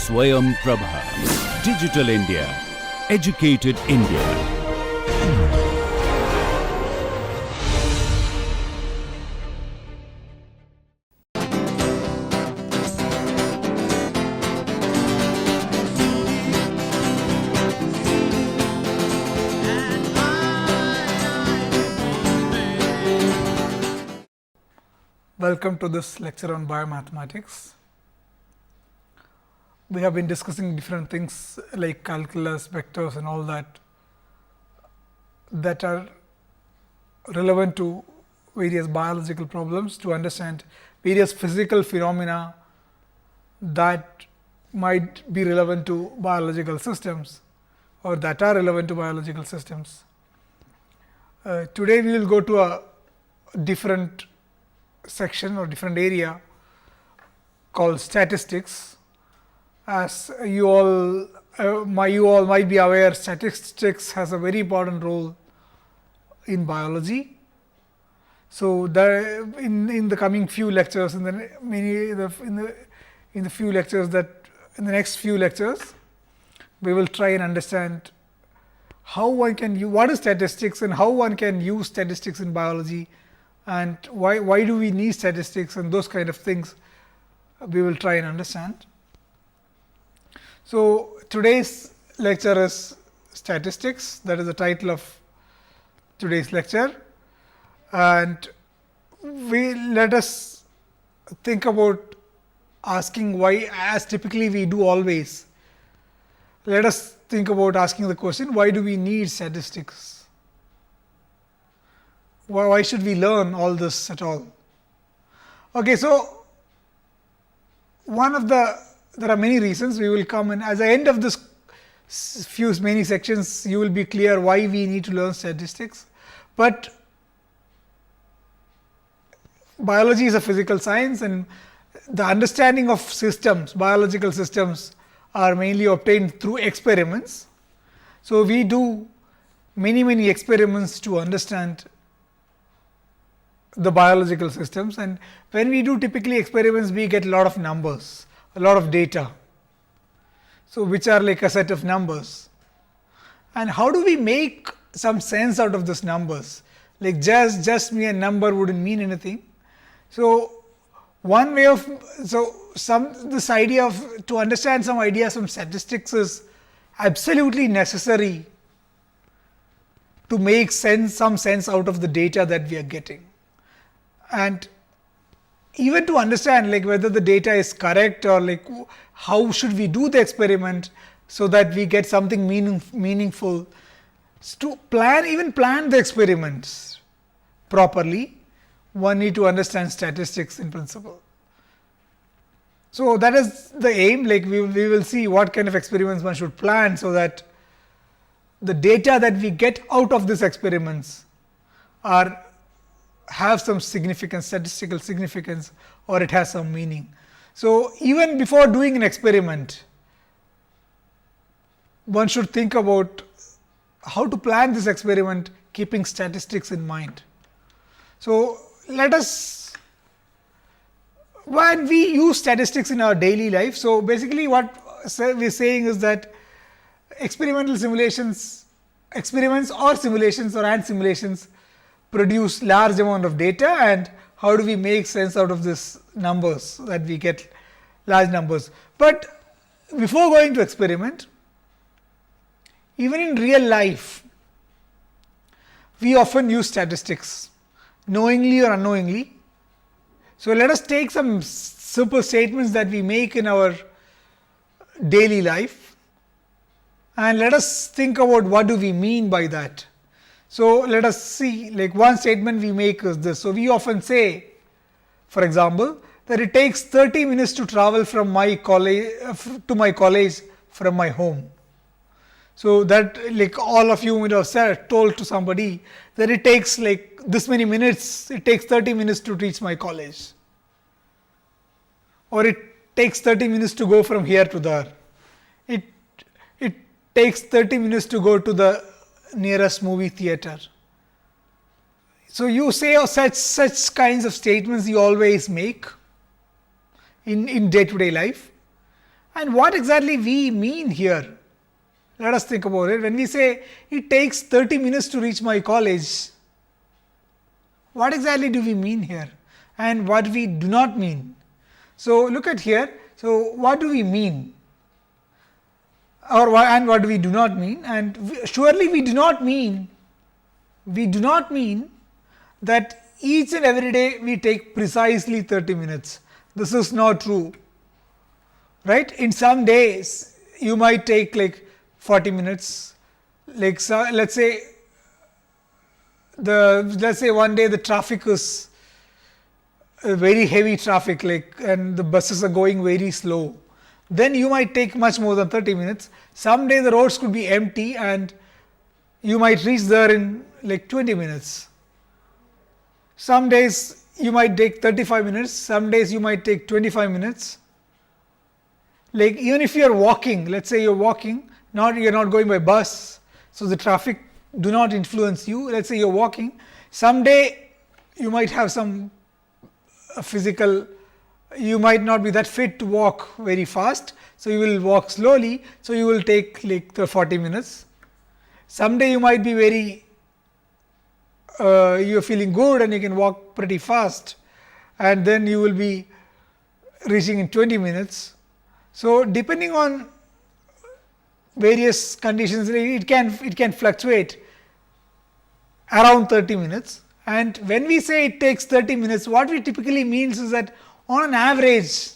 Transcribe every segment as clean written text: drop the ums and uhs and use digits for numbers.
SwayamPrabha. Digital India. Educated India. Welcome to this lecture on biomathematics. We have been discussing different things like calculus, vectors and all that are relevant to various biological problems to understand various physical phenomena that might be relevant to biological systems or that are relevant to biological systems. Today, we will go to a different section or different area called statistics. As you all might be aware, statistics has a very important role in biology. So, in the coming few lectures, in the next few lectures, we will try and understand how one can what is statistics and how one can use statistics in biology, and why do we need statistics and those kind of things we will try and understand. So, today's lecture is statistics, that is the title of today's lecture, and let us think about asking why, as typically we do always. Let us think about asking the question, why do we need statistics? Why should we learn all this at all? Okay, so there are many reasons. We will come and as the end of this many sections, you will be clear why we need to learn statistics. But biology is a physical science, and the understanding of systems, biological systems, are mainly obtained through experiments. So, we do many experiments to understand the biological systems, and when we do typically experiments, we get a lot of numbers, a lot of data. So, which are like a set of numbers, and how do we make some sense out of those numbers? Like just me a number wouldn't mean anything. So, one way of this idea of to understand some ideas from statistics is absolutely necessary to make some sense out of the data that we are getting. And even to understand like whether the data is correct or like how should we do the experiment so that we get something meaningful. To plan the experiments properly, one need to understand statistics in principle. So, that is the aim, like we will see what kind of experiments one should plan, so that the data that we get out of these experiments have some significance, statistical significance, or it has some meaning. So, even before doing an experiment, one should think about how to plan this experiment keeping statistics in mind. So, when we use statistics in our daily life, so basically what we are saying is that experiments or simulations produce large amount of data, and how do we make sense out of this numbers so that we get large numbers. But before going to experiment, even in real life, we often use statistics, knowingly or unknowingly. So, let us take some simple statements that we make in our daily life, and let us think about what do we mean by that. So, let us see, like one statement we make is this. So, we often say, for example, that it takes 30 minutes to travel from my college to my college from my home. So, that like all of you would have told to somebody that it takes like this many minutes, it takes 30 minutes to reach my college, or it takes 30 minutes to go from here to there. It takes 30 minutes to go to the nearest movie theater. So, you say such kinds of statements you always make in day-to-day life, And what exactly we mean here? Let us think about it. When we say it takes 30 minutes to reach my college, what exactly do we mean here? And what we do not mean? So, look at here. So, what do we mean? And what we do not mean? And surely we do not mean that each and every day we take precisely 30 minutes. This is not true, right? In some days you might take like 40 minutes, like let's say one day the traffic is very heavy traffic, like, and the buses are going very slow, then you might take much more than 30 minutes. Some day the roads could be empty and you might reach there in like 20 minutes. Some days you might take 35 minutes, some days you might take 25 minutes. Like, even if you are walking, let's say you are walking, you are not going by bus, so the traffic do not influence you. Let's say you are walking, someday you might have some physical, you might not be that fit to walk very fast, so you will walk slowly, so you will take like the 40 minutes. Someday you might be very you are feeling good and you can walk pretty fast, and then you will be reaching in 20 minutes. So, depending on various conditions, it can fluctuate around 30 minutes. And when we say it takes 30 minutes, what we typically means is that on an average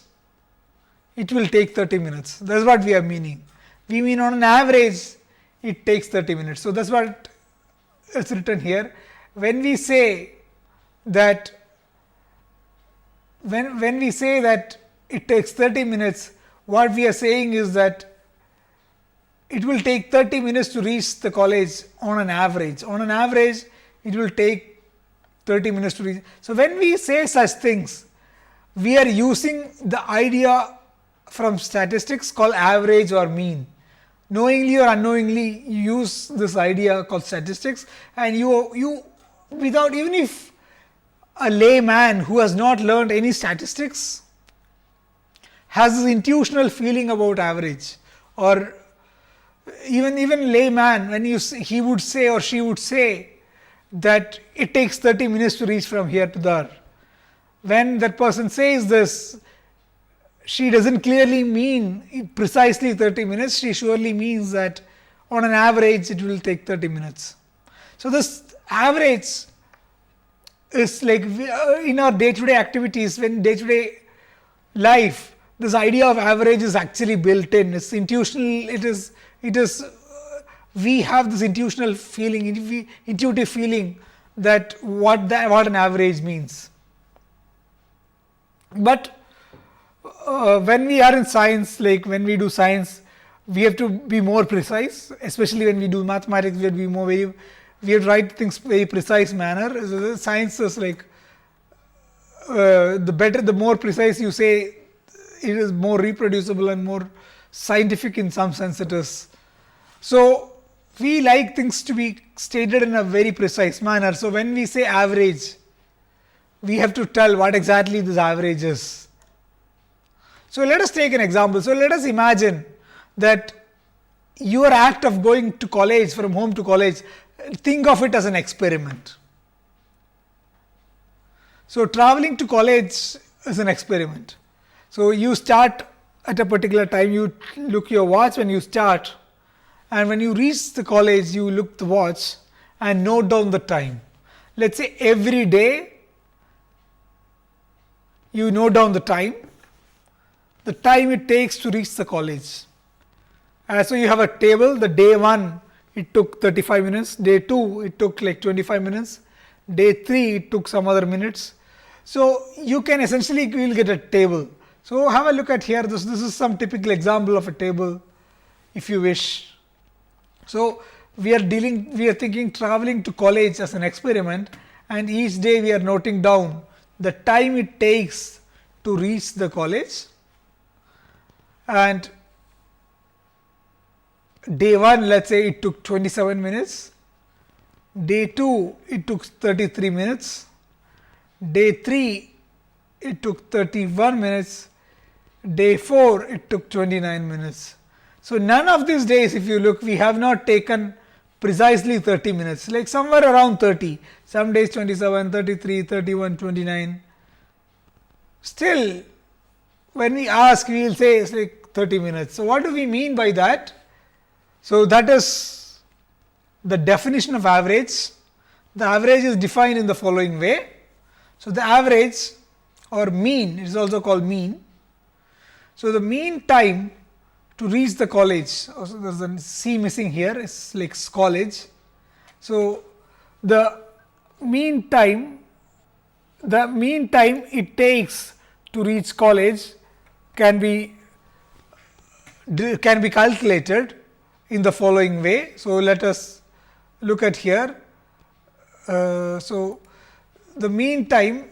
it will take 30 minutes. That is what we are meaning. We mean on an average it takes 30 minutes. So, that is what is written here. When we say that when we say that it takes 30 minutes, what we are saying is that it will take 30 minutes to reach the college on an average. On an average, it will take 30 minutes to reach. So, when we say such things, we are using the idea from statistics called average or mean. Knowingly or unknowingly, you use this idea called statistics, and you without, even if a layman who has not learned any statistics has this intuitional feeling about average, or even layman, when he would say or she would say that it takes 30 minutes to reach from here to there, when that person says this, she doesn't clearly mean precisely 30 minutes, she surely means that on an average it will take 30 minutes. So, this average is like in our day-to-day activities, when day-to-day life, this idea of average is actually built in. It's intuitional. It is. We have this intuitive feeling that what an average means. But when we are in science, like when we do science, we have to be more precise. Especially when we do mathematics, we have to be more we have to write things very precise manner. So science is like the more precise you say, it is more reproducible and more scientific in some sense it is. So, we like things to be stated in a very precise manner. So, when we say average, we have to tell what exactly this average is. So, let us take an example. So, let us imagine that your act of going to college, from home to college, think of it as an experiment. So, traveling to college is an experiment. So, you start at a particular time, you look your watch when you start, and when you reach the college, you look the watch and note down the time. Let's say every day you note down the time it takes to reach the college. So, you have a table. The day 1 it took 35 minutes, day 2 it took like 25 minutes, day 3 it took some other minutes. So, you can essentially, you will get a table. So, have a look at here. This is some typical example of a table, if you wish. So, we are thinking traveling to college as an experiment, and each day we are noting down the time it takes to reach the college. And day 1, let's say it took 27 minutes, day 2 it took 33 minutes, day 3 it took 31 minutes, day 4 it took 29 minutes. So, none of these days, if you look, we have not taken precisely 30 minutes, like somewhere around 30, some days 27, 33, 31, 29. Still, when we ask, we will say it's like 30 minutes. So, what do we mean by that? So, that is the definition of average. The average is defined in the following way. So, the average or mean, it is also called mean. So, the mean time to reach the college, also there is a C missing here, it's like college. So, the mean time it takes to reach college can be calculated in the following way. So, let us look at here. So, the mean time,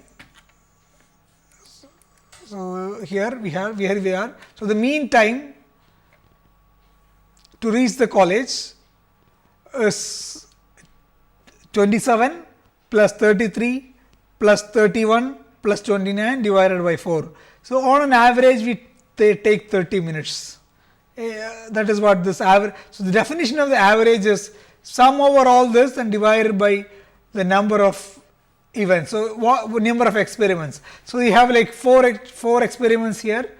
so here we are. So, the mean time to reach the college is 27 plus 33 plus 31 plus 29 divided by 4. So, on an average we take 30 minutes. That is what this average. So, the definition of the average is sum over all this and divided by the number of events. So, number of experiments. So, we have like four experiments here.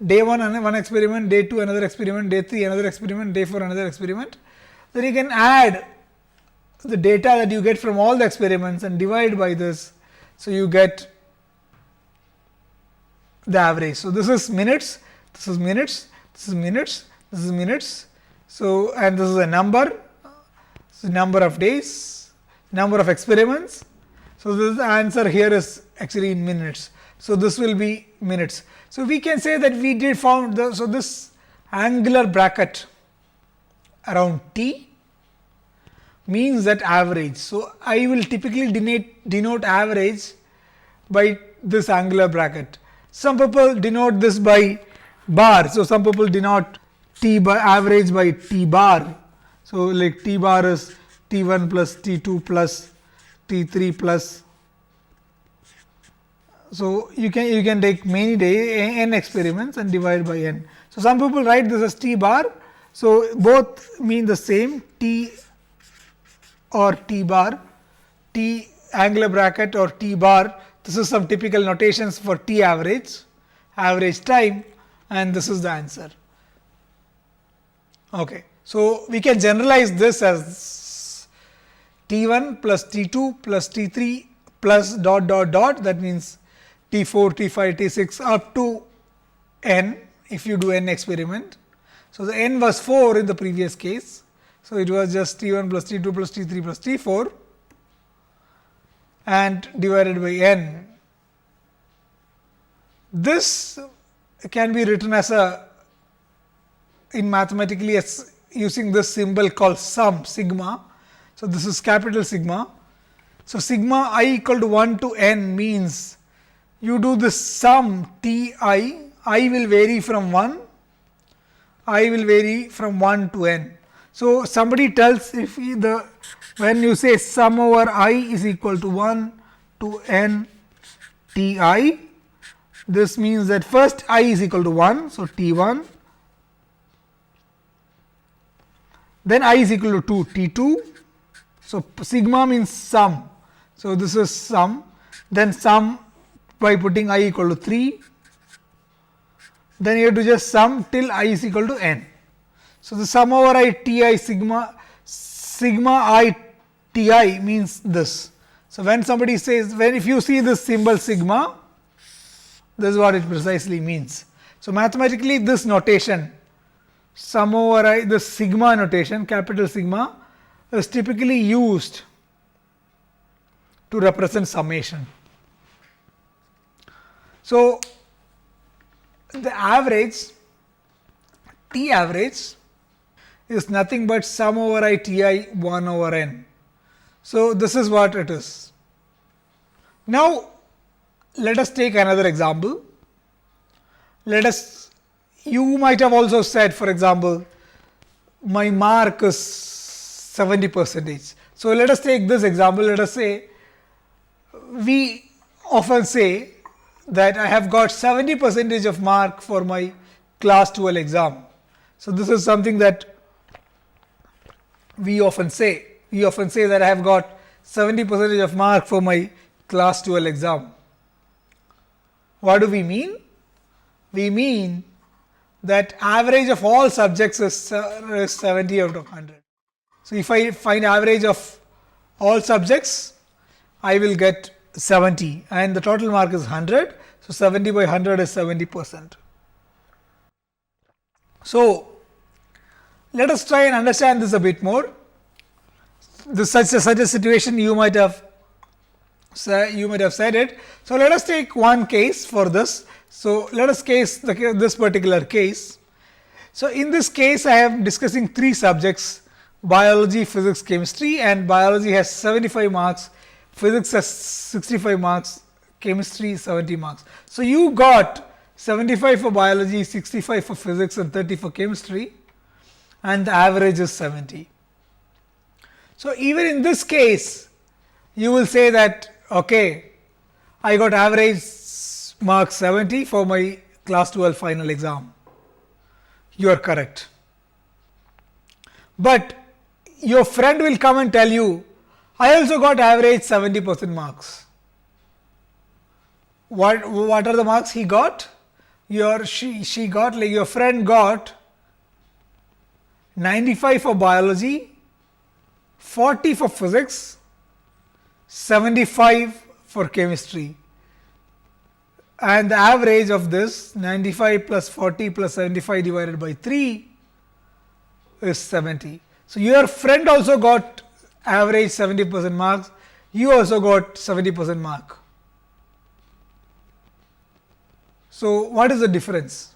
Day 1 one experiment, day 2 another experiment, day 3 another experiment, day 4 another experiment. Then you can add the data that you get from all the experiments and divide by this. So, you get the average. So, this is minutes, this is minutes, this is minutes, this is minutes. So, and this is a number, so number of days, number of experiments. So, this answer here is actually in minutes. So, this will be minutes. So, we can say that we did found the, so this angular bracket around T means that average. So, I will typically denote average by this angular bracket. Some people denote this by bar. So, some people denote T by average by T bar. So, like T bar is T 1 plus T 2 plus T 3 plus. So, you can take many n experiments and divide by n. So, some people write this as T bar. So, both mean the same, T or T bar, T angular bracket or T bar. This is some typical notations for T average, average time, and this is the answer. Okay. So, we can generalize this as T 1 plus T 2 plus T 3 plus dot dot dot, that means T 4, T 5, T 6 up to n if you do n experiment. So, the n was 4 in the previous case. So, it was just T 1 plus T 2 plus T 3 plus T 4 and divided by n. This can be written as a in mathematically as using this symbol called sum, sigma. So, this is capital sigma. So, sigma I equal to 1 to n means you do this sum T I will vary from 1, I will vary from 1 to n. So, somebody tells if when you say sum over I is equal to 1 to n T I, this means that first I is equal to 1. So, T 1, then I is equal to 2 T 2. So, sigma means sum. So, this is sum, then sum by putting I equal to 3, then you have to just sum till I is equal to n. So, the sum over I T I sigma I T I means this. So, when somebody says, if you see this symbol sigma, this is what it precisely means. So, mathematically this notation sum over I, the sigma notation, capital sigma, is typically used to represent summation. So, the average T average is nothing but sum over I T I 1 over n. So, this is what it is. Now, let us take another example. You might have also said, for example, my mark is 70%. So, let us take this example. Let us say, we often say that I have got 70% of mark for my class 12 exam. So this is something that we often say. We often say that I have got 70% of mark for my class 12 exam. What do we mean? We mean that average of all subjects is 70 out of 100. So if I find average of all subjects, I will get 70 and the total mark is 100. So 70 by 100 is 70%. So let us try and understand this a bit more. Such a situation you might have said it. So let us take one case for this. So let us case this particular case. So in this case I am discussing three subjects: biology, physics, chemistry, and biology has 75 marks, physics has 65 marks, chemistry 70 marks. So you got 75 for biology, 65 for physics and 30 for chemistry, and the average is 70. So even in this case you will say that, okay, I got average mark 70 for my class 12 final exam. You are correct. But your friend will come and tell you, I also got average 70% marks. What are the marks he got? She got, like your friend got 95 for biology, 40 for physics, 75 for chemistry. And the average of this 95 plus 40 plus 75 divided by 3 is 70. So your friend also got average 70% marks, you also got 70% mark. So what is the difference?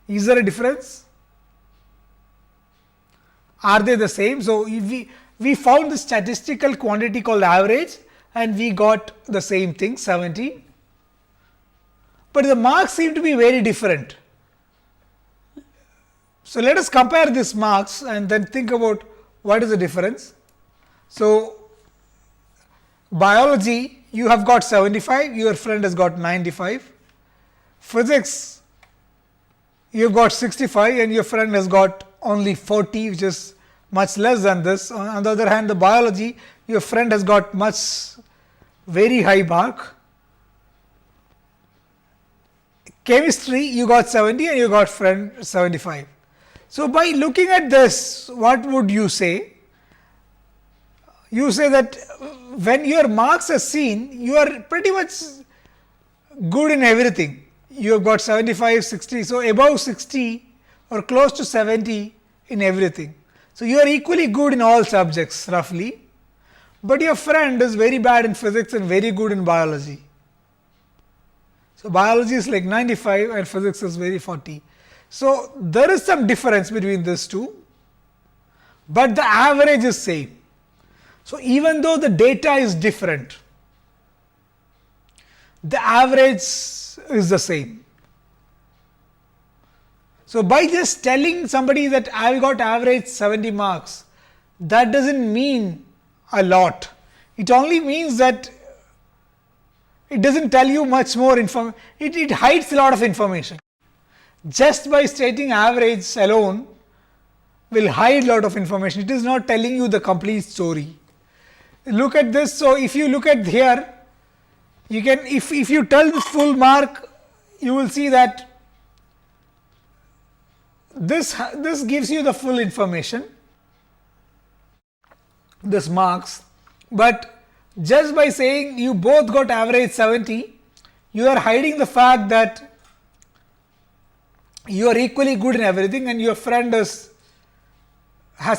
Is there a difference? Are they the same? So if we found the statistical quantity called average and we got the same thing, 70. But the marks seem to be very different. So let us compare these marks and then think about what is the difference. So biology, you have got 75, your friend has got 95. Physics, you have got 65 and your friend has got only 40, which is much less than this. On the other hand, the biology, your friend has got very high mark. Chemistry, you got 70 and you got friend 75. So by looking at this, what would you say? You say that when your marks are seen, you are pretty much good in everything. You have got 75, 60, so above 60 or close to 70 in everything. So you are equally good in all subjects roughly, but your friend is very bad in physics and very good in biology. So biology is like 95 and physics is very 40. So there is some difference between these two, but the average is same. So even though the data is different, the average is the same. So by just telling somebody that I got average 70 marks, that doesn't mean a lot. It only means that it doesn't tell you much more information. It hides a lot of information. Just by stating average alone will hide a lot of information. It is not telling you the complete story. Look at this. So if you look at here, you can, if you tell this full mark, you will see that this gives you the full information, this marks, but just by saying you both got average 70, you are hiding the fact that you are equally good in everything and your friend has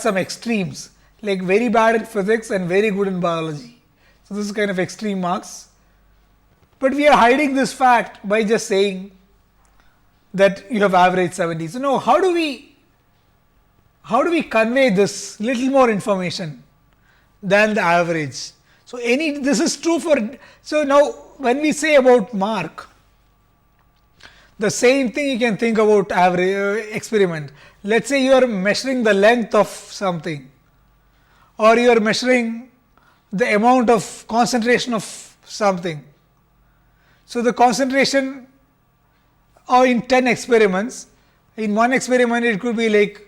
some extremes, like very bad in physics and very good in biology. So this is kind of extreme marks. But we are hiding this fact by just saying that you have average 70. So now how do we convey this little more information than the average? So this is true for, so now when we say about mark, the same thing you can think about average experiment. Let's say you are measuring the length of something, or you are measuring the amount of concentration of something. So, the concentration in 10 experiments, in one experiment it could be like,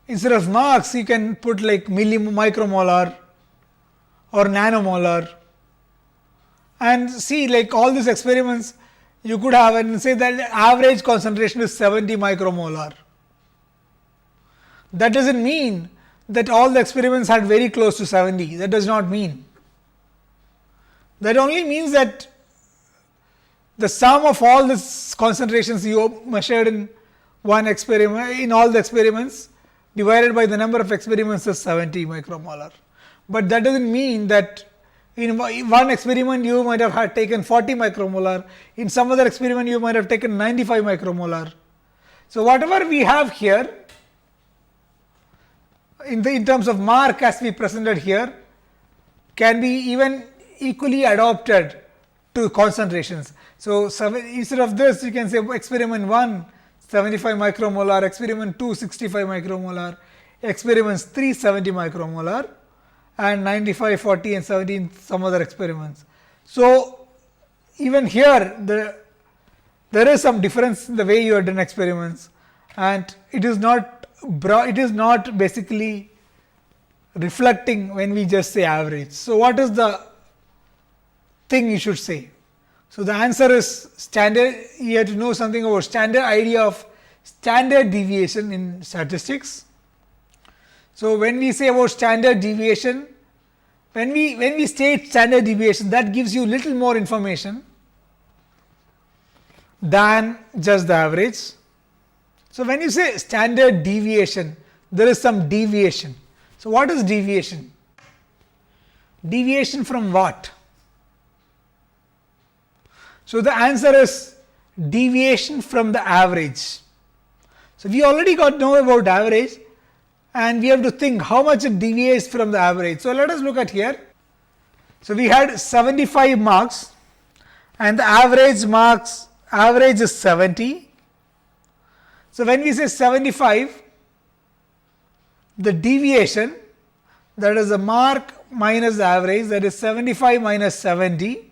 instead of marks you can put like micromolar or nanomolar, and see like all these experiments you could have and say that the average concentration is 70 micromolar. That does not mean that all the experiments had very close to 70, that does not mean. That only means that the sum of all these concentrations you measured in one experiment, in all the experiments, divided by the number of experiments is 70 micromolar. But that does not mean that in one experiment you might have had taken 40 micromolar, in some other experiment you might have taken 95 micromolar. So, whatever we have here in terms of mark as we presented here can be even equally adopted to concentrations. So, instead of this you can say experiment 1 75 micromolar, experiment 2 65 micromolar, experiments 3 70 micromolar, and 95, 40 and 70 in some other experiments. So, even here there is some difference in the way you have done experiments, and it is not basically reflecting when we just say average. So, what is the thing you should say? So, the answer is standard. You have to know something about standard idea of standard deviation in statistics. So, when we say about standard deviation, when we state standard deviation, that gives you little more information than just the average. So, when you say standard deviation, there is some deviation. So, what is deviation? Deviation from what? So, the answer is deviation from the average. So, we already got to know about average, and we have to think how much it deviates from the average. So, let us look at here. So, we had 75 marks and the average is 70. So, when we say 75, the deviation, that is the mark minus the average, that is 75 minus 70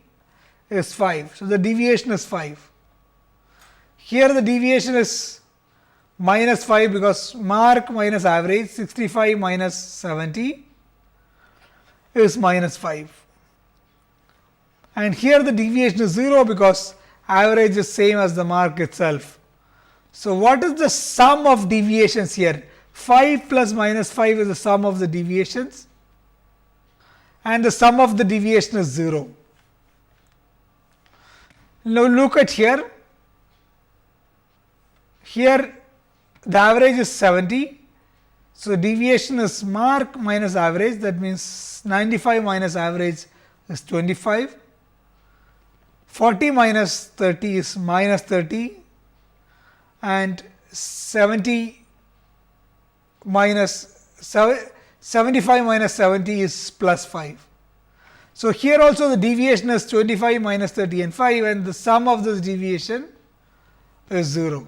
is 5. So, the deviation is 5. Here the deviation is minus 5 because mark minus average, 65 minus 70 is minus 5. And here the deviation is 0 because average is same as the mark itself. So, what is the sum of deviations here? 5 plus minus 5 is the sum of the deviations, and the sum of the deviation is 0. Now, look at here. Here the average is 70. So, deviation is mark minus average, that means 95 minus average is 25. 40 minus 30 is minus 30, and 70 minus 75 minus 70 is plus 5. So, here also the deviation is 25 minus 30 and 5, and the sum of this deviation is 0.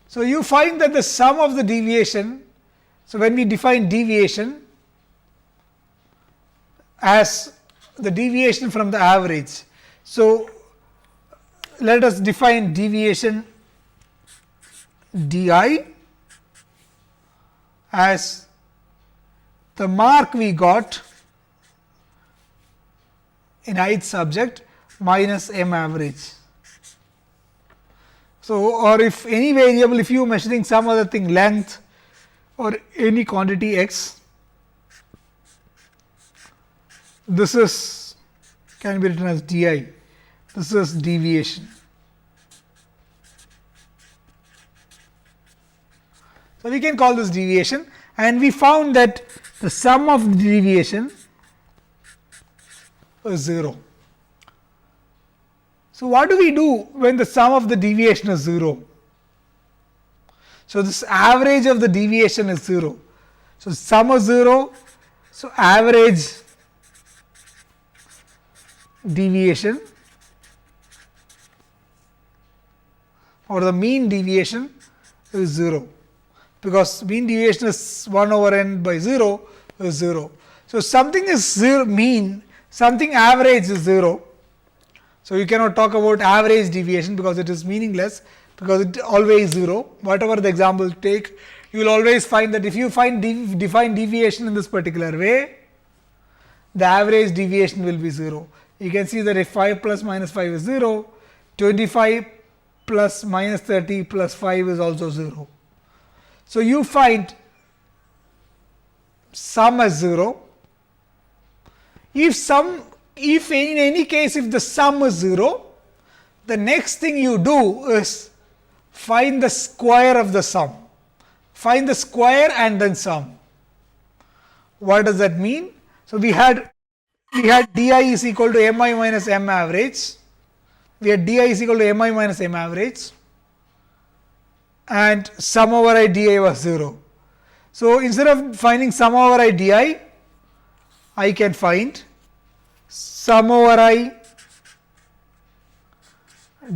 So, you find that the sum of the deviation, so when we define deviation as the deviation from the average. So, let us define deviation di as the mark we got in ith subject minus m average. So, or if any variable, if you are measuring some other thing, length or any quantity x, this is can be written as di, this is deviation. So, we can call this deviation, and we found that the sum of the deviation is 0. So, what do we do when the sum of the deviation is 0? So, this average of the deviation is 0. So, sum is 0. So, average deviation or the mean deviation is 0, because mean deviation is 1 over n by 0 is 0. So, something is 0 mean, something average is 0, So, you cannot talk about average deviation because it is meaningless, because it always 0. Whatever the example you take, you will always find that if you define deviation in this particular way, the average deviation will be 0. You can see that if 5 plus minus 5 is 0, 25 plus minus 30 plus 5 is also 0. So, you find sum as 0. If in any case if the sum is 0, the next thing you do is find the square of the sum. Find the square and then sum. What does that mean? So, we had di is equal to mi minus m average. We had di is equal to mi minus m average, and sum over I di was 0. So, instead of finding sum over I di, I can find sum over I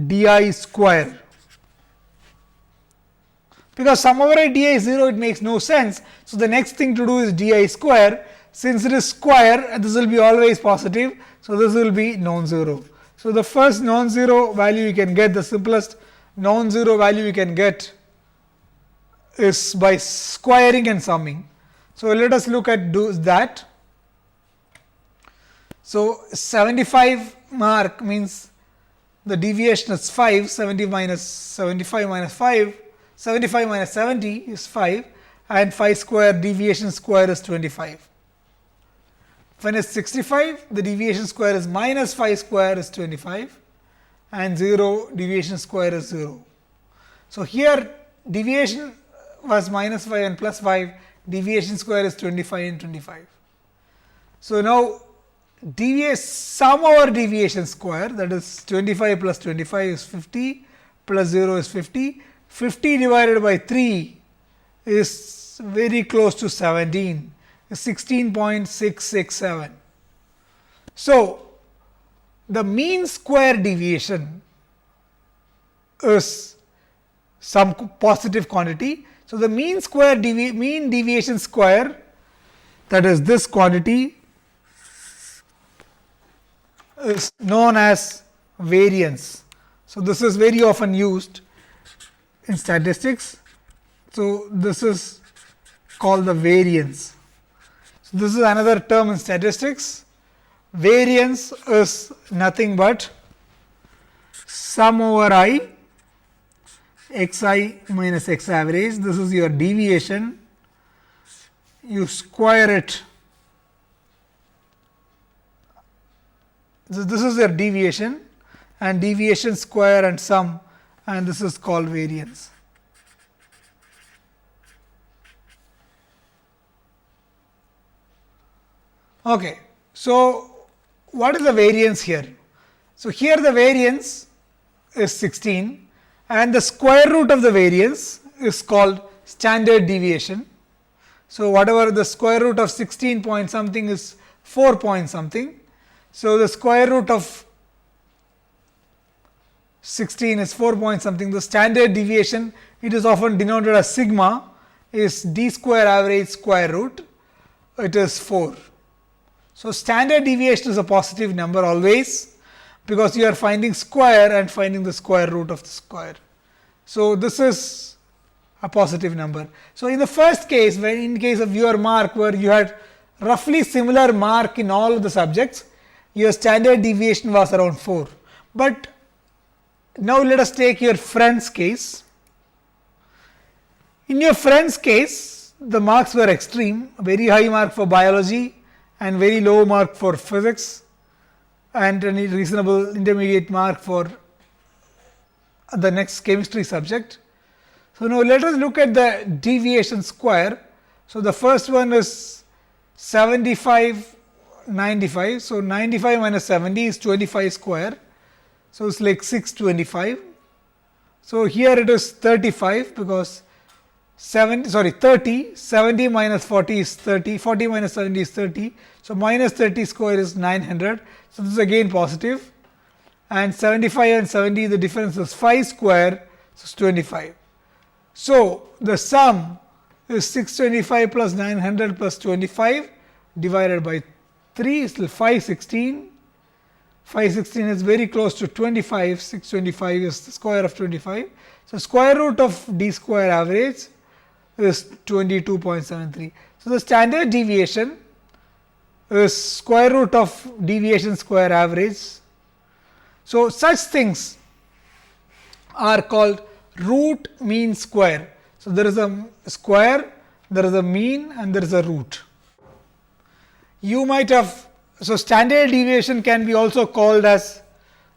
di square. Because sum over I di is 0, it makes no sense. So, the next thing to do is di square. Since it is square, this will be always positive. So, this will be non-zero. So, the first non-zero value you can get, the simplest non-zero value you can get is by squaring and summing. So, let us look at that. So, 75 mark means the deviation is 5, 75 minus 5, 75 minus 70 is 5, and 5 square deviation square is 25. When it is 65, the deviation square is minus 5 square is 25, and 0 deviation square is 0. So, here deviation was minus 5 and plus 5, deviation square is 25 and 25. So, now sum over deviation square, that is 25 plus 25 is 50 plus 0 is 50. 50 divided by 3 is very close to 17, is 16.667. So, the mean square deviation is some positive quantity. So, the mean deviation square, that is this quantity, is known as variance. So, this is very often used in statistics. So, this is called the variance. So, this is another term in statistics. Variance is nothing but sum over I x I minus x average. This is your deviation. You square it. So, this is your deviation, and deviation square and sum, and this is called variance. Okay. So, what is the variance here? So, here the variance is 16, and the square root of the variance is called standard deviation. So, whatever the square root of 16 point something is 4 point something. So, the square root of 16 is 4 point something. The standard deviation, it is often denoted as sigma, is d square average square root, it is 4. So, standard deviation is a positive number always, because you are finding square and finding the square root of the square. So, this is a positive number. So, in the first case, when in case of your mark, where you had roughly similar mark in all of the subjects, your standard deviation was around 4. But now let us take your friend's case. In your friend's case, the marks were extreme, very high mark for biology and very low mark for physics, and a reasonable intermediate mark for the next chemistry subject. So, now let us look at the deviation square. So, the first one is 75, 95. So, 95 minus 70 is 25 square. So, it is like 625. So, here it is 35, because 30, 70 minus 40 is 30, 40 minus 70 is 30. So, minus 30 square is 900. So, this is again positive, and 75 and 70, the difference is 5 square, so it is 25. So, the sum is 625 plus 900 plus 25 divided by 3 is 516, 516 is very close to 25, 625 is the square of 25. So, square root of d square average is 22.73. So, the standard deviation is square root of deviation square average. So, such things are called root mean square. So, there is a square, there is a mean and there is a root. You might have, so standard deviation can be also called as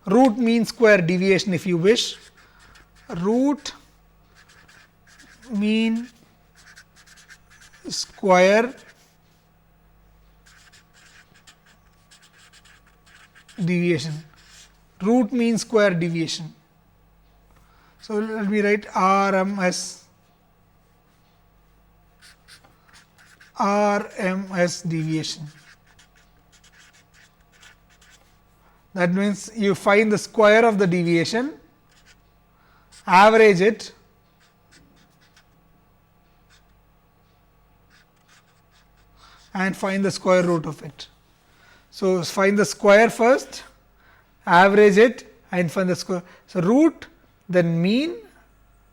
root mean square deviation if you wish. Root mean square deviation, root mean square deviation. So, let me write RMS deviation. That means you find the square of the deviation, average it, and find the square root of it. So, find the square first, average it and find the square. So, root, then mean,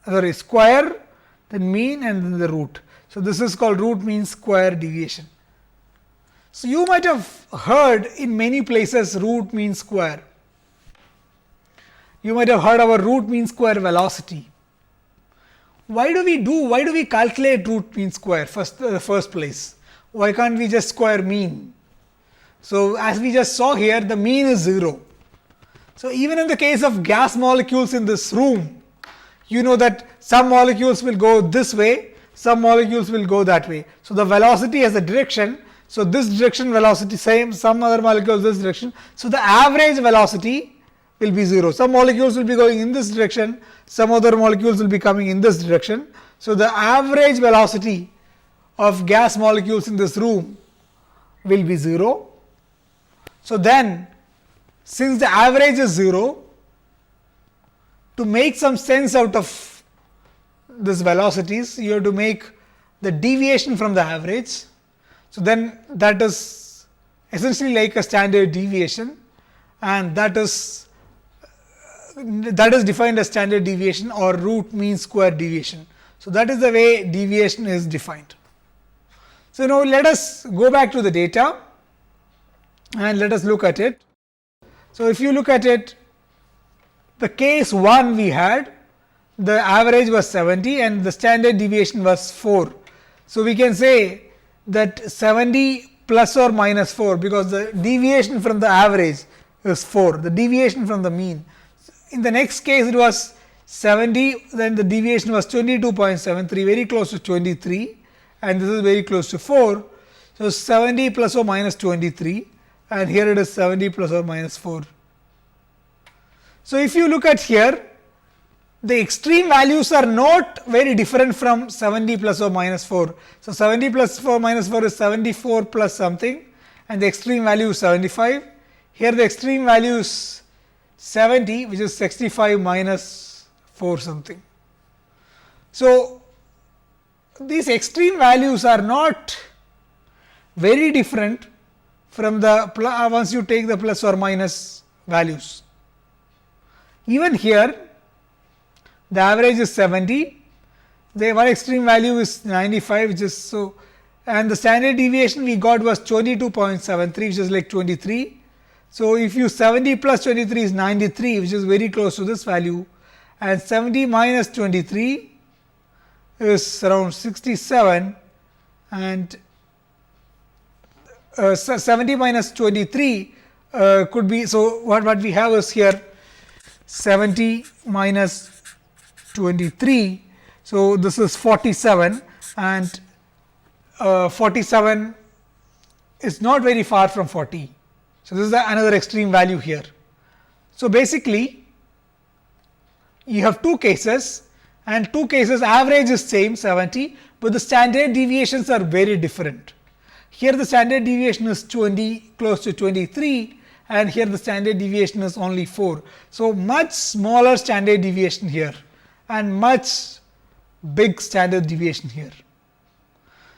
sorry, square, then mean and then the root. So, this is called root mean square deviation. So, you might have heard in many places root mean square. You might have heard our root mean square velocity. Why do we calculate root mean square first place? Why can't we just square mean? So, as we just saw here, the mean is 0. So, even in the case of gas molecules in this room, you know that some molecules will go this way, some molecules will go that way. So, the velocity has a direction. So, this direction velocity same, some other molecules this direction. So, the average velocity will be 0. Some molecules will be going in this direction, some other molecules will be coming in this direction. So, the average velocity of gas molecules in this room will be 0. So, then since the average is 0, to make some sense out of this velocities, you have to make the deviation from the average. So, then that is essentially like a standard deviation, and that is defined as standard deviation or root mean square deviation. So, that is the way deviation is defined. So, now let us go back to the data and let us look at it. So, if you look at it, the case 1 we had, the average was 70 and the standard deviation was 4. So, we can say that 70 plus or minus 4, because the deviation from the average is 4, the deviation from the mean. In the next case it was 70, then the deviation was 22.73, very close to 23, and this is very close to 4. So, 70 plus or minus 23, and here it is 70 plus or minus 4. So, if you look at here, the extreme values are not very different from 70 plus or minus 4. So, 70 plus or minus 4 is 74 plus something, and the extreme value is 75. Here the extreme value is 70, which is 65 minus 4 something. So, these extreme values are not very different from the once you take the plus or minus values. Even here the average is 70, the one extreme value is 95, which is so, and the standard deviation we got was 22.73, which is like 23. So, if you 70 plus 23 is 93, which is very close to this value, and 70 minus 23 is around 67, and 70 minus 23 could be, so what we have is here 70 minus 23. So, this is 47, and 47 is not very far from 40. So, this is another extreme value here. So, basically you have two cases, and two cases average is same 70, but the standard deviations are very different. Here the standard deviation is 20, close to 23, and here the standard deviation is only 4. So, much smaller standard deviation here and much big standard deviation here.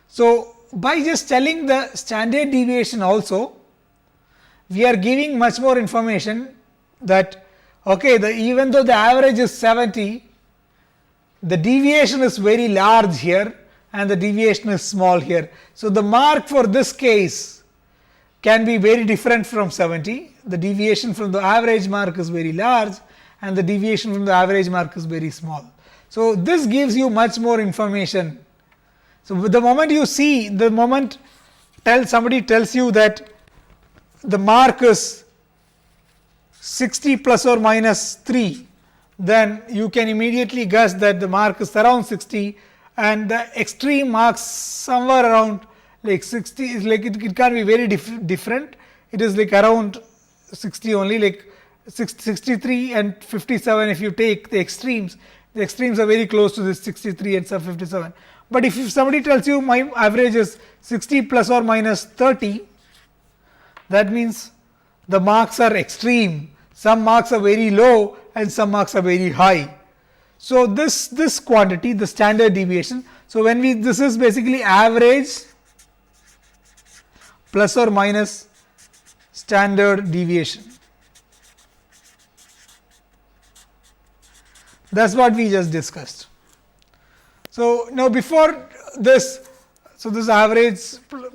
So, by just telling the standard deviation also, we are giving much more information that okay, even though the average is 70, the deviation is very large here and the deviation is small here. So, the mark for this case can be very different from 70. The deviation from the average mark is very large and the deviation from the average mark is very small. So, this gives you much more information. So, the moment you see, the moment somebody tells you that the mark is 60 plus or minus 3, then you can immediately guess that the mark is around 60 and the extreme marks somewhere around like 60 is like it can't be very different. It is like around 60 only, like 63 and 57 if you take the extremes are very close to this 63 and 57. But if somebody tells you my average is 60 plus or minus 30, that means the marks are extreme. Some marks are very low and some marks are very high. So, this quantity, the standard deviation. So, when this is basically average plus or minus standard deviation. That is what we just discussed. So, now before this, so this average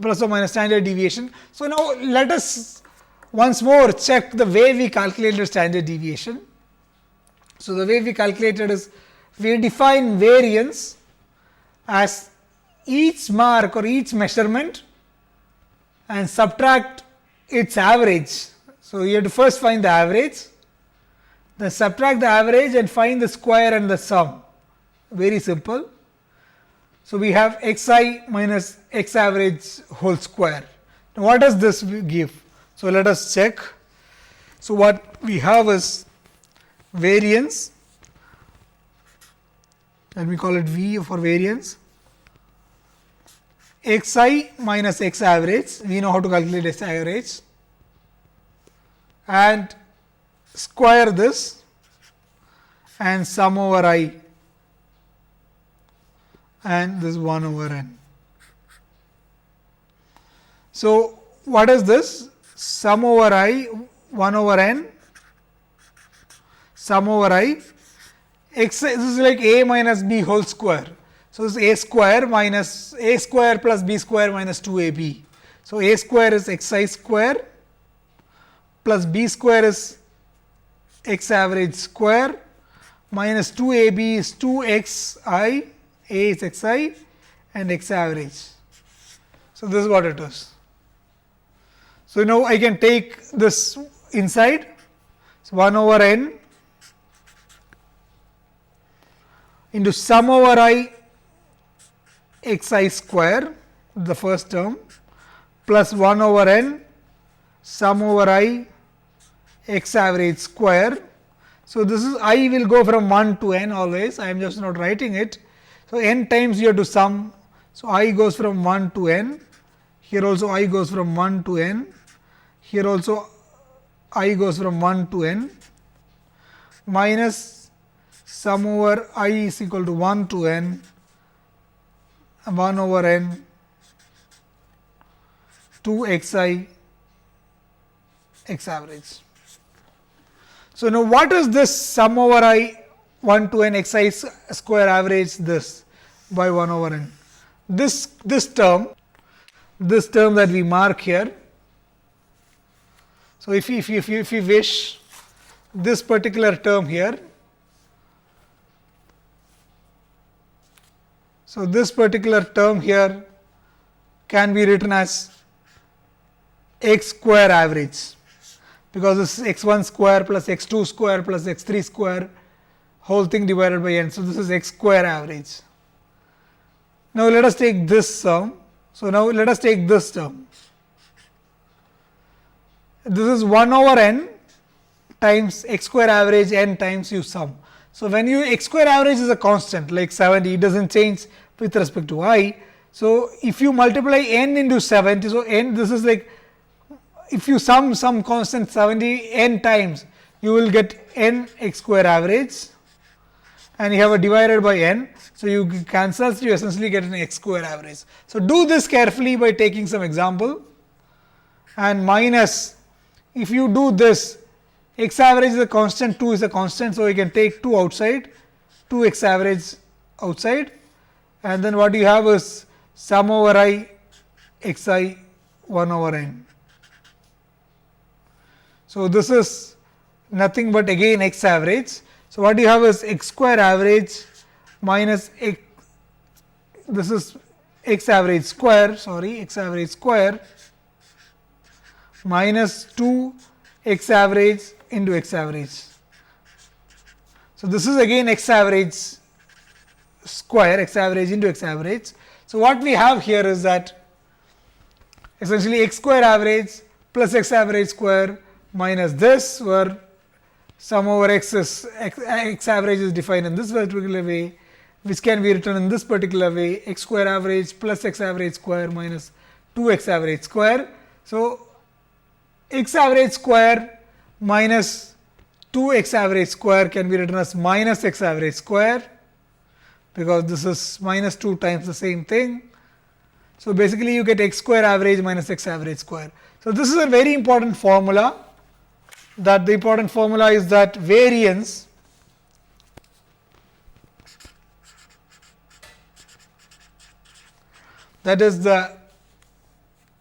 plus or minus standard deviation. So, now let us once more check the way we calculated standard deviation. So, the way we calculated is we define variance as each mark or each measurement and subtract its average. So, you have to first find the average, then subtract the average and find the square and the sum. Very simple. So, we have xi minus x average whole square. Now, what does this give? So, let us check. So, what we have is variance, let me call it V for variance, xi minus x average, we know how to calculate x average, and square this and sum over I, and this 1 over n. So, what is this? Sum over I 1 over n, sum over I, x, this is like a minus b whole square. So, this is a square minus a square plus b square minus 2ab. So, a square is xi square plus b square is x average square minus 2ab is 2xi, a is xi and x average. So, this is what it is. So, now I can take this inside. So, 1 over n into sum over I xi square, the first term, plus 1 over n sum over I x average square. So, this is I will go from 1 to n always, I am just not writing it. So, n times you have to sum. So, I goes from 1 to n, here also I goes from 1 to n, here also I goes from 1 to n, minus sum over I is equal to 1 to n, 1 over n 2 xi x average. So, now what is this sum over I 1 to n xi square average this by 1 over n? This term that we mark here. So, if you wish, this particular term here. So, this particular term here can be written as x square average, because this is x1 square plus x2 square plus x3 square whole thing divided by n. So, this is x square average. Now, let us take this term. So, now let us take this term. This is 1 over n times x square average n times you sum. So, when you x square average is a constant like 70, it does not change with respect to I. So, if you multiply n into 70, so n, this is like if you sum some constant 70 n times, you will get n x square average and you have a divided by n. So, you cancel, so you essentially get an x square average. So, do this carefully by taking some example and minus if you do this, x average is a constant, 2 is a constant, so you can take 2 outside, 2 x average outside, and then what you have is sum over I x I 1 over n. So, this is nothing but again x average. So, what you have is x square average minus x, this is x average square, sorry, x average square minus 2 x average into x average. So, this is again x average square, x average into x average. So, what we have here is that essentially x square average plus x average square minus this, where sum over x is x average is defined in this particular way, which can be written in this particular way, x square average plus x average square minus 2 x average square. So, x average square minus 2 x average square can be written as minus x average square, because this is minus 2 times the same thing. So, basically you get x square average minus x average square. So, this is a very important formula. That the important formula is that variance that is the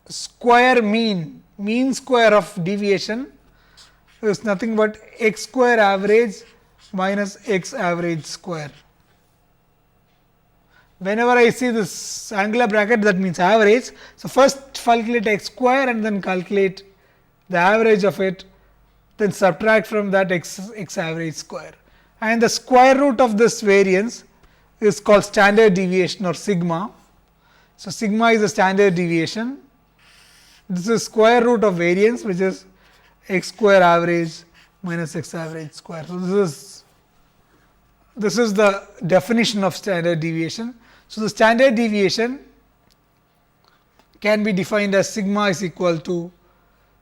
square mean square of deviation is nothing but x square average minus x average square. Whenever I see this angular bracket, that means average. So, first calculate x square and then calculate the average of it, then subtract from that x average square, and the square root of this variance is called standard deviation or sigma. So, sigma is the standard deviation. This is square root of variance, which is x square average minus x average square. So, this is the definition of standard deviation. So, the standard deviation can be defined as sigma is equal to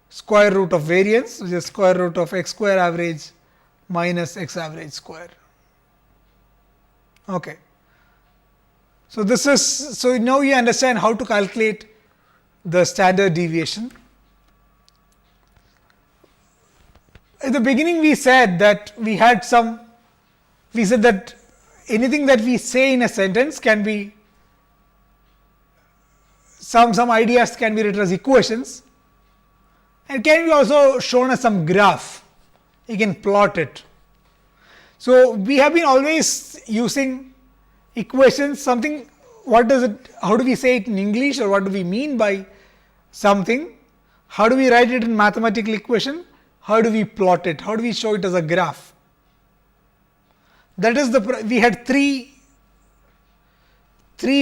square root of variance, which is square root of x square average minus x average square. Okay. So, this is, so now you understand how to calculate the standard deviation. At the beginning we said that we said that anything that we say in a sentence can be, some ideas can be written as equations, and can be also shown as some graph. You can plot it. So, we have been always using equations, something, what does it, how do we say it in English, or what do we mean by something? How do we write it in mathematical equation? How do we plot it? How do we show it as a graph? That is we had three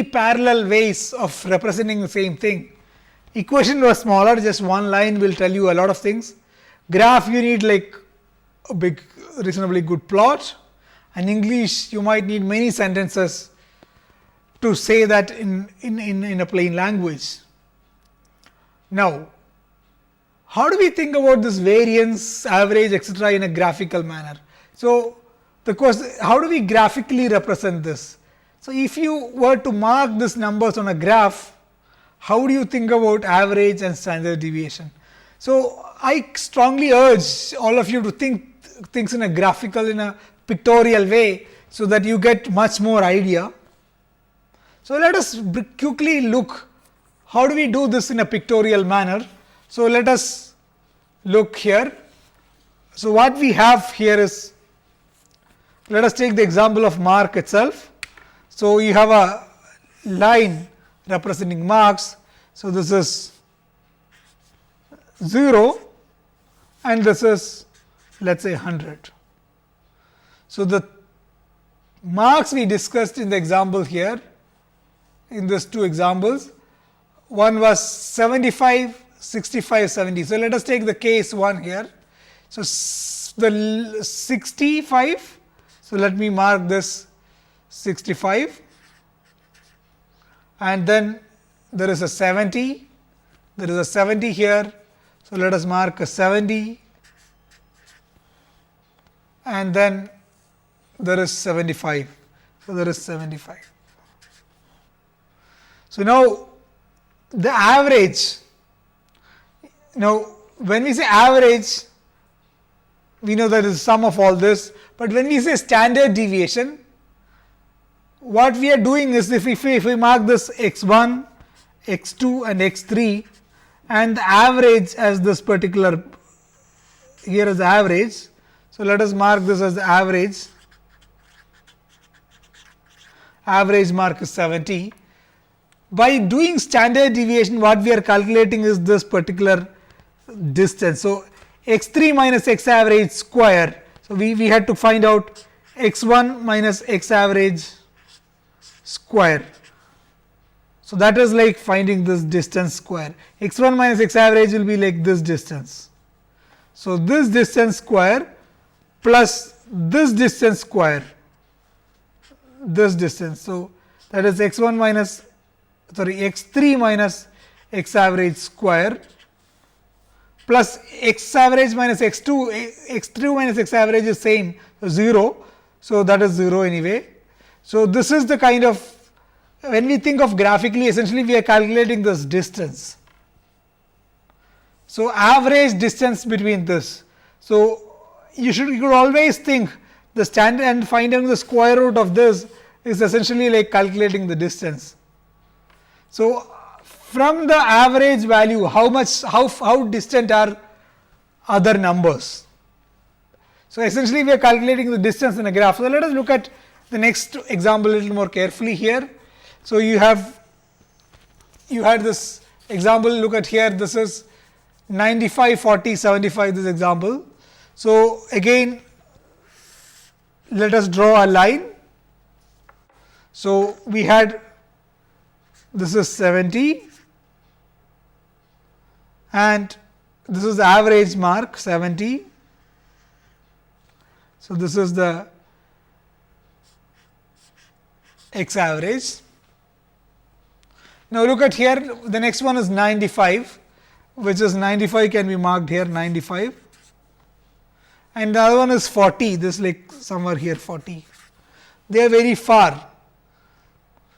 parallel ways of representing the same thing. Equation was smaller, just one line will tell you a lot of things. Graph, you need like a big, reasonably good plot. And English, you might need many sentences to say that in a plain language. Now, how do we think about this variance, average, etc. in a graphical manner? So, the question, how do we graphically represent this? So, if you were to mark these numbers on a graph, how do you think about average and standard deviation? So, I strongly urge all of you to think things in a graphical, in a pictorial way, so that you get much more idea. So, let us quickly look how do we do this in a pictorial manner. So, let us look here. So, what we have here is, let us take the example of mark itself. So, you have a line representing marks. So, this is 0 and this is, let us say, 100. So, the marks we discussed in the example here, in these two examples, one was 75, 65, 70. So, let us take the case 1 here. So, the 65, so let me mark this 65, and then there is a 70, there is a 70 here. So, let us mark a 70, and then there is 75. So, there is 75. So, now the average, now when we say average, we know that is sum of all this, but when we say standard deviation, what we are doing is if we mark this x1, x2 and x3 and the average as this particular, here is the average. So, let us mark this as the average. Average mark is 70. By doing standard deviation, what we are calculating is this particular distance. So, x3 minus x average square. So, we had to find out x1 minus x average square. So, that is like finding this distance square. x1 minus x average will be like this distance. So, this distance square plus this distance square, this distance. So, that is x1 minus x3 minus x average square plus x average minus x2, x3 minus x average is same, so 0. So, that is 0 anyway. So, this is the kind of, when we think of graphically, essentially we are calculating this distance. So, average distance between this. So, you could always think the standard and finding the square root of this is essentially like calculating the distance. So, from the average value, how distant are other numbers. So, essentially we are calculating the distance in a graph. So, let us look at the next example a little more carefully here. So, you had this example, look at here, this is 95, 40, 75, this example. So, again let us draw a line. So, we had this is 70 and this is the average mark 70. So, this is the x average. Now, look at here, the next one is 95, which is 95 can be marked here 95, and the other one is 40, this like somewhere here 40. They are very far.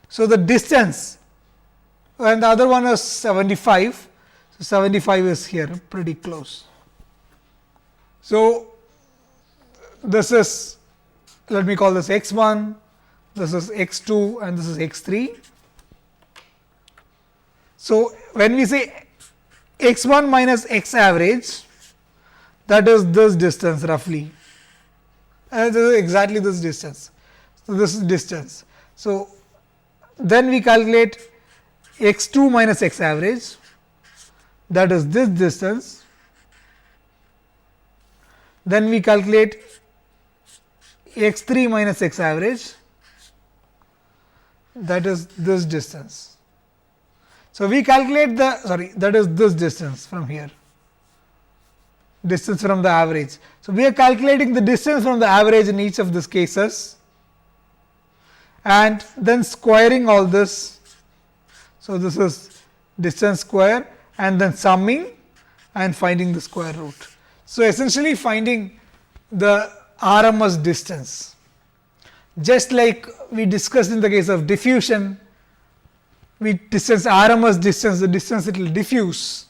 So, the distance, and the other one is 75. So, 75 is here pretty close. So, this is, let me call this x1, this is x2 and this is x3. So, when we say x1 minus x average, that is this distance roughly, and this is exactly this distance. So, this is distance. So, then we calculate x2 minus x average, that is this distance. Then we calculate x3 minus x average, that is this distance. So, we calculate that is this distance from here, distance from the average. So, we are calculating the distance from the average in each of these cases and then squaring all this. So, this is distance square and then summing and finding the square root. So, essentially finding the RMS distance, just like we discussed in the case of diffusion. We distance RMS distance, the distance it will diffuse.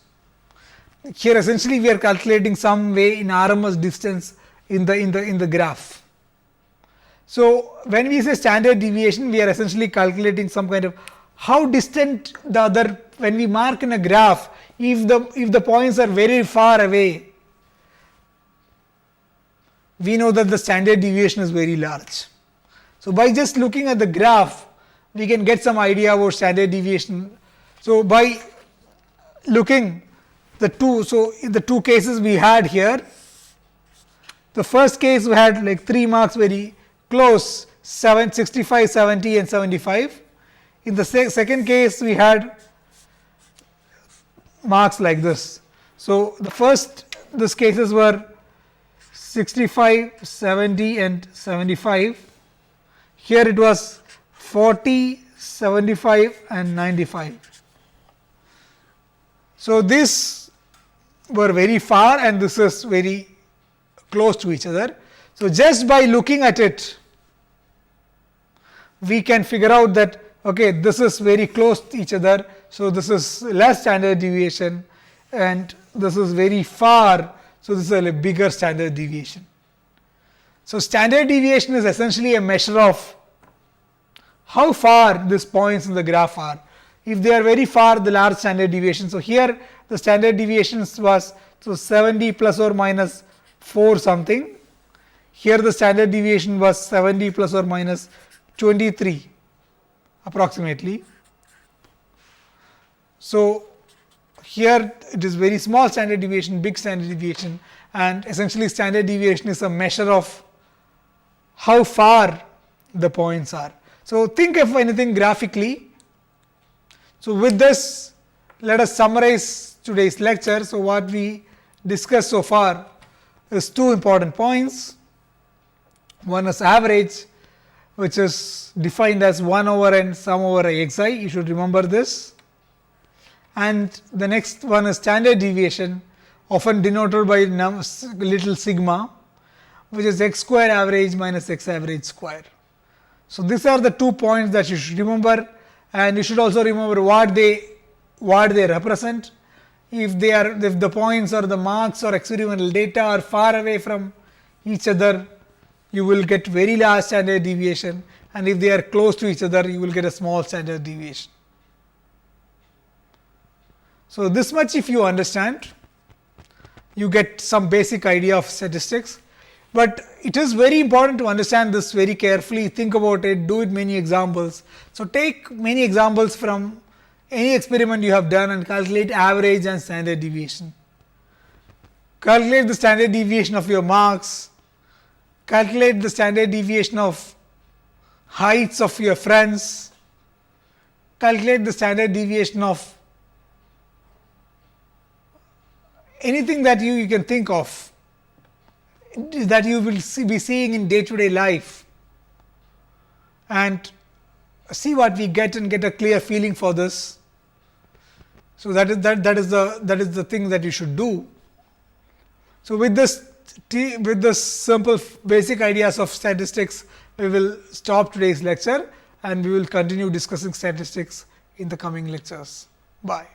Here essentially we are calculating some way in RMS distance in the graph. So, when we say standard deviation, we are essentially calculating some kind of how distant the other, when we mark in a graph, if the points are very far away, we know that the standard deviation is very large. So, by just looking at the graph, we can get some idea about standard deviation. So, by looking the two cases we had here, the first case we had like 3 marks very close, 65, 70 and 75. In the second case we had marks like this. So, these cases were 65, 70 and 75. Here it was 40, 75 and 95. So, these were very far and this is very close to each other. So, just by looking at it, we can figure out that okay, this is very close to each other. So, this is less standard deviation and this is very far, so this is a bigger standard deviation. So, standard deviation is essentially a measure of how far these points in the graph are. If they are very far, the large standard deviation. So, here the standard deviations was 70 plus or minus 4 something. Here the standard deviation was 70 plus or minus 23 approximately. So, here it is very small standard deviation, big standard deviation, and essentially standard deviation is a measure of how far the points are. So, think of anything graphically. So, with this, let us summarize today's lecture. So, what we discussed so far is two important points. One is average, which is defined as 1 over n sum over xi, you should remember this. And the next one is standard deviation, often denoted by little sigma, which is x square average minus x average square. So, these are the 2 points that you should remember, and you should also remember what they represent. If the points or the marks or experimental data are far away from each other, you will get very large standard deviation, and if they are close to each other, you will get a small standard deviation. So, this much if you understand, you get some basic idea of statistics, but it is very important to understand this very carefully, think about it, do it many examples. So, take many examples from any experiment you have done and calculate average and standard deviation. Calculate the standard deviation of your marks, calculate the standard deviation of heights of your friends, calculate the standard deviation of anything that you can think of that you will be seeing in day to day life, and see what we get and get a clear feeling for this. So, that is the thing that you should do. So, with this simple basic ideas of statistics, we will stop today's lecture, and we will continue discussing statistics in the coming lectures. Bye.